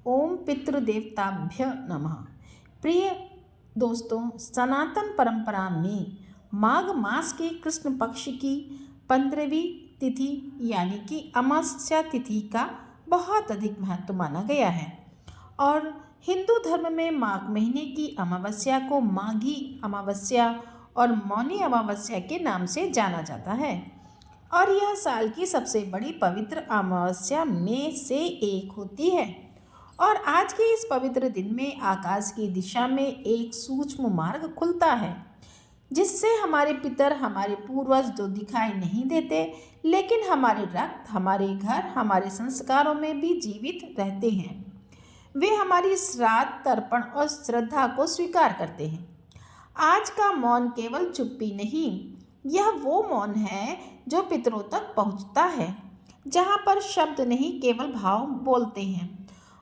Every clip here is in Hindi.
ओम पितृदेवताभ्य नमः। प्रिय दोस्तों, सनातन परंपरा में माघ मास के कृष्ण पक्ष की 15वीं तिथि यानी कि अमावस्या तिथि का बहुत अधिक महत्व माना गया है और हिंदू धर्म में माघ महीने की अमावस्या को माघी अमावस्या और मौनी अमावस्या के नाम से जाना जाता है और यह साल की सबसे बड़ी पवित्र अमावस्या में से एक होती है। और आज के इस पवित्र दिन में आकाश की दिशा में एक सूक्ष्म मार्ग खुलता है जिससे हमारे पितर, हमारे पूर्वज जो दिखाई नहीं देते लेकिन हमारे रक्त, हमारे घर, हमारे संस्कारों में भी जीवित रहते हैं। वे हमारी श्राद्ध, तर्पण और श्रद्धा को स्वीकार करते हैं। आज का मौन केवल चुप्पी नहीं, यह वो मौन है जो पितरों तक पहुंचता है, जहां पर शब्द नहीं केवल भाव बोलते हैं।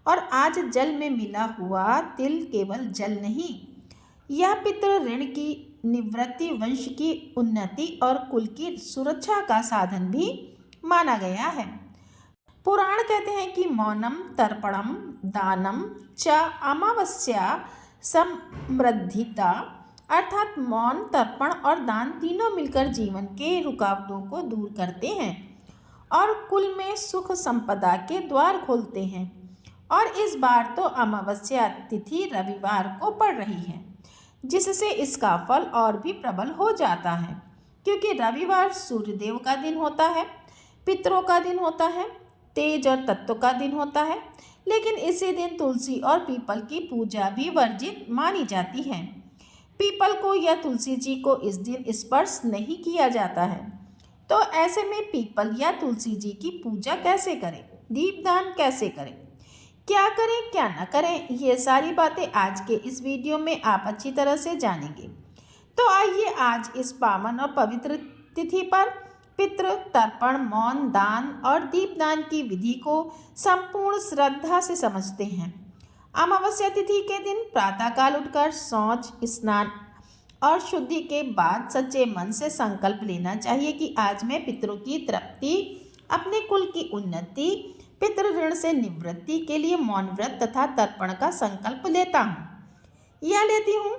और आज जल में मिला हुआ तिल केवल जल नहीं, यह पितृ ऋण की निवृत्ति, वंश की उन्नति और कुल की सुरक्षा का साधन भी माना गया है। पुराण कहते हैं कि मौनम तर्पणम दानम च अमावस्या समृद्धिता, अर्थात मौन, तर्पण और दान तीनों मिलकर जीवन के रुकावटों को दूर करते हैं और कुल में सुख संपदा के द्वार खोलते हैं। और इस बार तो अमावस्या तिथि रविवार को पड़ रही है, जिससे इसका फल और भी प्रबल हो जाता है, क्योंकि रविवार सूर्यदेव का दिन होता है, पितरों का दिन होता है, तेज और तत्व का दिन होता है। लेकिन इसी दिन तुलसी और पीपल की पूजा भी वर्जित मानी जाती है। पीपल को या तुलसी जी को इस दिन स्पर्श नहीं किया जाता है। तो ऐसे में पीपल या तुलसी जी की पूजा कैसे करें, दीपदान कैसे करें, क्या करें क्या न करें, ये सारी बातें आज के इस वीडियो में आप अच्छी तरह से जानेंगे। तो आइए आज इस पावन और पवित्र तिथि पर पितृ तर्पण, मौन, दान और दीपदान की विधि को संपूर्ण श्रद्धा से समझते हैं। अमावस्या तिथि के दिन प्रातःकाल उठकर शौच, स्नान और शुद्धि के बाद सच्चे मन से संकल्प लेना चाहिए कि आज मैं पितरों की तृप्ति, अपने कुल की उन्नति, पितृ ऋण से निवृत्ति के लिए मौन व्रत तथा तर्पण का संकल्प लेता हूँ या लेती हूँ।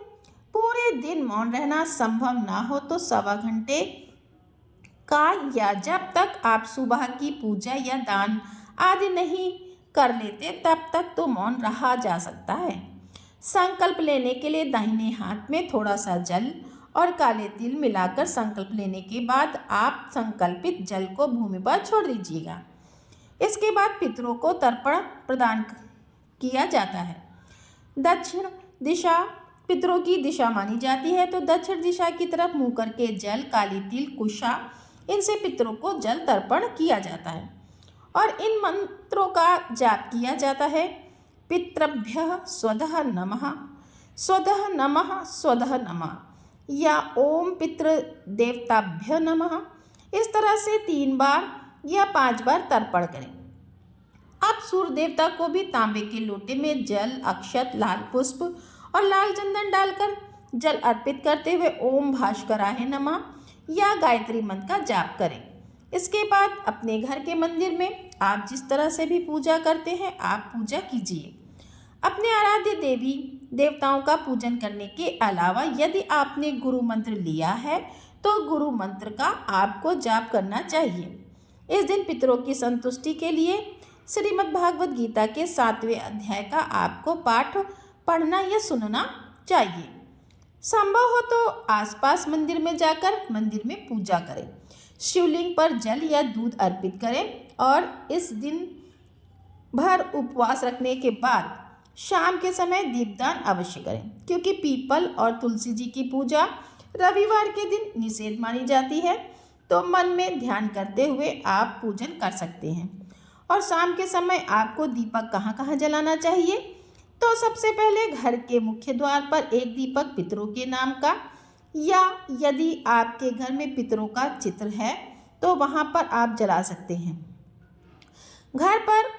पूरे दिन मौन रहना संभव ना हो तो 1.25 घंटे का या जब तक आप सुबह की पूजा या दान आदि नहीं कर लेते तब तक तो मौन रहा जा सकता है। संकल्प लेने के लिए दाहिने हाथ में थोड़ा सा जल और काले तिल मिलाकर संकल्प लेने के बाद आप संकल्पित जल को भूमि पर छोड़ दीजिएगा। इसके बाद पितरों को तर्पण प्रदान किया जाता है। दक्षिण दिशा पितरों की दिशा मानी जाती है, तो दक्षिण दिशा की तरफ मुँह करके जल, काली तिल, कुशा, इनसे पितरों को जल तर्पण किया जाता है और इन मंत्रों का जाप किया जाता है। पितृभ्यः स्वधः नमः, स्वधः नमः, स्वधः नमः या ओम पितृदेवताभ्य नमः। इस तरह से 3 बार या 5 बार तर्पण करें। अब सूर्य देवता को भी तांबे के लोटे में जल, अक्षत, लाल पुष्प और लाल चंदन डालकर जल अर्पित करते हुए ओम भास्कराय नमः या गायत्री मंत्र का जाप करें। इसके बाद अपने घर के मंदिर में आप जिस तरह से भी पूजा करते हैं आप पूजा कीजिए। अपने आराध्य देवी देवताओं का पूजन करने के अलावा यदि आपने गुरु मंत्र लिया है तो गुरु मंत्र का आपको जाप करना चाहिए। इस दिन पितरों की संतुष्टि के लिए श्रीमद् भागवत गीता के 7वें अध्याय का आपको पाठ पढ़ना या सुनना चाहिए। संभव हो तो आसपास मंदिर में जाकर मंदिर में पूजा करें, शिवलिंग पर जल या दूध अर्पित करें और इस दिन भर उपवास रखने के बाद शाम के समय दीपदान अवश्य करें, क्योंकि पीपल और तुलसी जी की पूजा रविवार के दिन निषेध मानी जाती है। तो मन में ध्यान करते हुए आप पूजन कर सकते हैं। और शाम के समय आपको दीपक कहाँ कहाँ जलाना चाहिए, तो सबसे पहले घर के मुख्य द्वार पर एक दीपक पितरों के नाम का, या यदि आपके घर में पितरों का चित्र है तो वहाँ पर आप जला सकते हैं। घर पर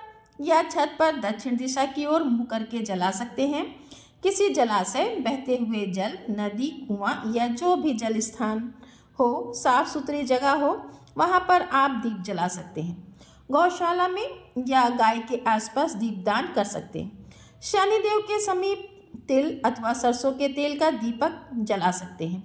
या छत पर दक्षिण दिशा की ओर मुँह करके जला सकते हैं। किसी जलाशय, बहते हुए जल, नदी, कुआं या जो भी जल स्थान हो, साफ सुथरी जगह हो, वहाँ पर आप दीप जला सकते हैं। गौशाला में या गाय के आसपास दीपदान कर सकते हैं। शनिदेव के समीप तिल अथवा सरसों के तेल का दीपक जला सकते हैं।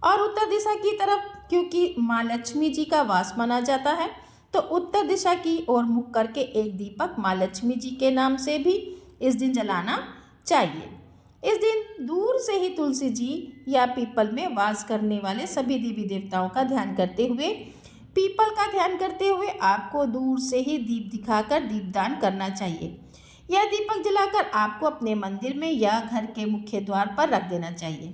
और उत्तर दिशा की तरफ, क्योंकि माँ लक्ष्मी जी का वास माना जाता है, तो उत्तर दिशा की ओर मुख करके एक दीपक माँ लक्ष्मी जी के नाम से भी इस दिन जलाना चाहिए। इस दिन दूर से ही तुलसी जी या पीपल में वास करने वाले सभी देवी देवताओं का ध्यान करते हुए, पीपल का ध्यान करते हुए आपको दूर से ही दीप दिखाकर दीपदान करना चाहिए। यह दीपक जलाकर आपको अपने मंदिर में या घर के मुख्य द्वार पर रख देना चाहिए।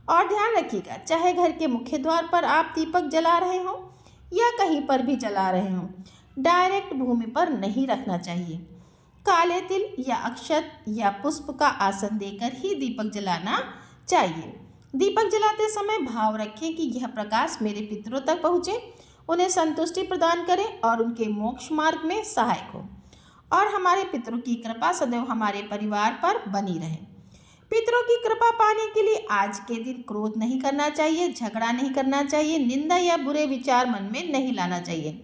और ध्यान रखिएगा, चाहे घर के मुख्य द्वार पर आप दीपक जला रहे हों या कहीं पर भी जला रहे हों, डायरेक्ट भूमि पर नहीं रखना चाहिए। काले तिल या अक्षत या पुष्प का आसन देकर ही दीपक जलाना चाहिए। दीपक जलाते समय भाव रखें कि यह प्रकाश मेरे पितरों तक पहुँचे, उन्हें संतुष्टि प्रदान करे और उनके मोक्ष मार्ग में सहायक हो, और हमारे पितरों की कृपा सदैव हमारे परिवार पर बनी रहे। पितरों की कृपा पाने के लिए आज के दिन क्रोध नहीं करना चाहिए, झगड़ा नहीं करना चाहिए, निंदा या बुरे विचार मन में नहीं लाना चाहिए,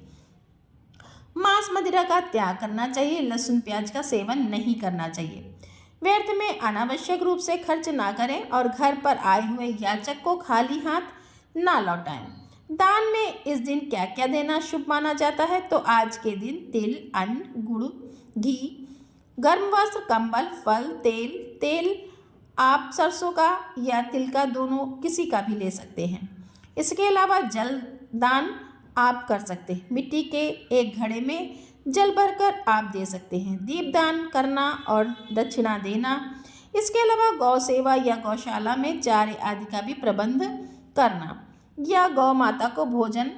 मांस मदिरा का त्याग करना चाहिए, लहसुन प्याज का सेवन नहीं करना चाहिए, व्यर्थ में अनावश्यक रूप से खर्च ना करें और घर पर आए हुए याचक को खाली हाथ ना लौटाएं। दान में इस दिन क्या क्या देना शुभ माना जाता है, तो आज के दिन तिल, अन्न, गुड़, घी, गर्म वस्त्र, कंबल, फल, तेल आप सरसों का या तिल का दोनों किसी का भी ले सकते हैं। इसके अलावा जल दान आप कर सकते हैं। मिट्टी के एक घड़े में जल भरकर आप दे सकते हैं। दीप दान करना और दक्षिणा देना। इसके अलावा गौ सेवा या गौशाला में चारे आदि का भी प्रबंध करना या गौ माता को भोजन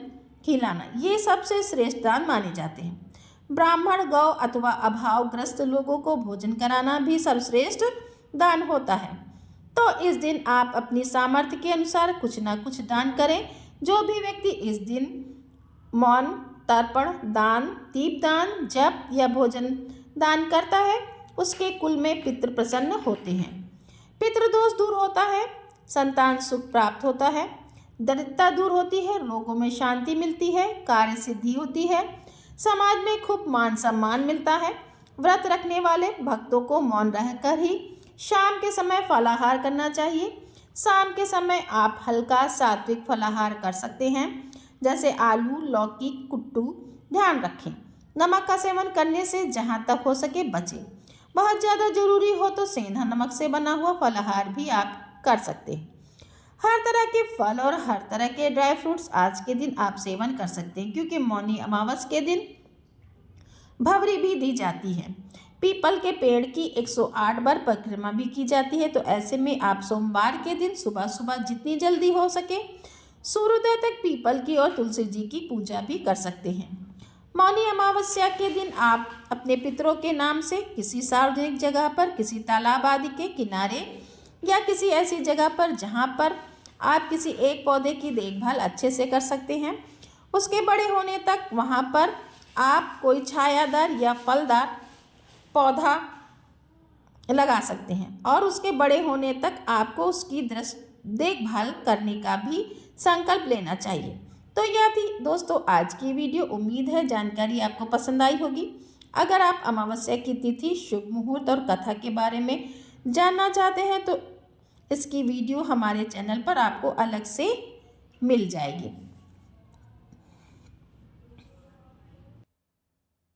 खिलाना, ये सबसे श्रेष्ठ दान माने जाते हैं। ब्राह्मण, गौ अथवा अभावग्रस्त लोगों को भोजन कराना भी सर्वश्रेष्ठ दान होता है। तो इस दिन आप अपनी सामर्थ्य के अनुसार कुछ ना कुछ दान करें। जो भी व्यक्ति इस दिन मौन, तर्पण दान, दीपदान, जप या भोजन दान करता है, उसके कुल में पितृ प्रसन्न होते हैं, पितृदोष दूर होता है, संतान सुख प्राप्त होता है, दरिद्रता दूर होती है, रोगों में शांति मिलती है, कार्य सिद्धि होती है, समाज में खूब मान सम्मान मिलता है। व्रत रखने वाले भक्तों को मौन रहकर ही शाम के समय फलाहार करना चाहिए। शाम के समय आप हल्का सात्विक फलाहार कर सकते हैं, जैसे आलू, लौकी, कुट्टू। ध्यान रखें, नमक का सेवन करने से जहाँ तक हो सके बचें। बहुत ज़्यादा जरूरी हो तो सेंधा नमक से बना हुआ फलाहार भी आप कर सकते हैं। हर तरह के फल और हर तरह के ड्राई फ्रूट्स आज के दिन आप सेवन कर सकते हैं, क्योंकि मौनी अमावस के दिन भवरी भी दी जाती है। पीपल के पेड़ की 108 बार परिक्रमा भी की जाती है। तो ऐसे में आप सोमवार के दिन सुबह सुबह जितनी जल्दी हो सके सूर्योदय तक पीपल की और तुलसी जी की पूजा भी कर सकते हैं। मौनी अमावस्या के दिन आप अपने पितरों के नाम से किसी सार्वजनिक जगह पर, किसी तालाब आदि के किनारे या किसी ऐसी जगह पर जहाँ पर आप किसी एक पौधे की देखभाल अच्छे से कर सकते हैं, उसके बड़े होने तक वहाँ पर आप कोई छायादार या फलदार पौधा लगा सकते हैं, और उसके बड़े होने तक आपको उसकी देखभाल करने का भी संकल्प लेना चाहिए। तो यह थी दोस्तों आज की वीडियो। उम्मीद है जानकारी आपको पसंद आई होगी। अगर आप अमावस्या की तिथि, शुभ मुहूर्त और कथा के बारे में जानना चाहते हैं तो इसकी वीडियो हमारे चैनल पर आपको अलग से मिल जाएगी।